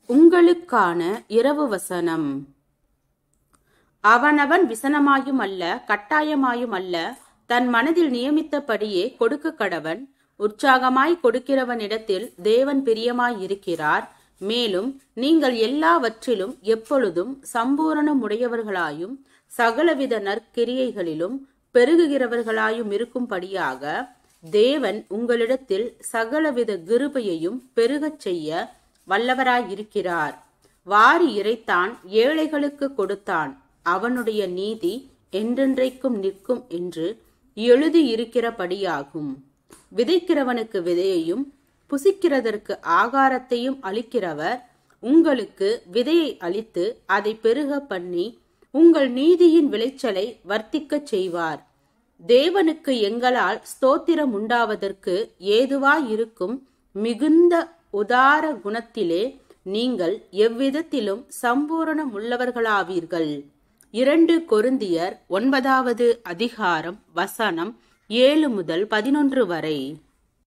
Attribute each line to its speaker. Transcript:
Speaker 1: உங்களுக்கான இரவு வசனம். அவனவன் விசனமாயும் அல்ல கட்டாயமாயும் அல்ல, தன் மனதில் நியமித்தபடியே கொடுக்க கடவன். உற்சாகமாய் கொடுக்கிறவனிடத்தில் தேவன் பிரியமாயிருக்கிறார். மேலும் நீங்கள் எல்லாவற்றிலும் எப்பொழுதும் சம்பூரணமுடையவர்களாயும் சகலவித நற்கிரியைகளிலும் பெருகுகிறவர்களாயும் இருக்கும்படியாக தேவன் உங்களிடத்தில் சகலவித கிருபையையும் பெருகச் செய்ய வல்லவராயிருக்கிறார். வாரி இறைத்தான், ஏழைகளுக்கு கொடுத்தான், அவனுடைய நீதி என்றென்றைக்கும் நிற்கும் என்று எழுதியிருக்கிறபடியாகும். விதைக்கிறவனுக்கு விதையையும் புசிக்கிறதற்கு ஆகாரத்தையும் அளிக்கிறவர் உங்களுக்கு விதையை அளித்து அதை பெருக பண்ணி உங்கள் நீதியின் விளைச்சலை வர்த்திக்கச் செய்வார். தேவனுக்கு எங்களால் ஸ்தோத்திரம் உண்டாவதற்கு ஏதுவாயிருக்கும் மிகுந்த உதார குணத்திலே நீங்கள் எவ்விதத்திலும் சம்பூரணமுள்ளவர்களாவீர்கள். 2 கொரிந்தியர் 9 அதிகாரம் வசனம் 7 முதல் 11 வரை.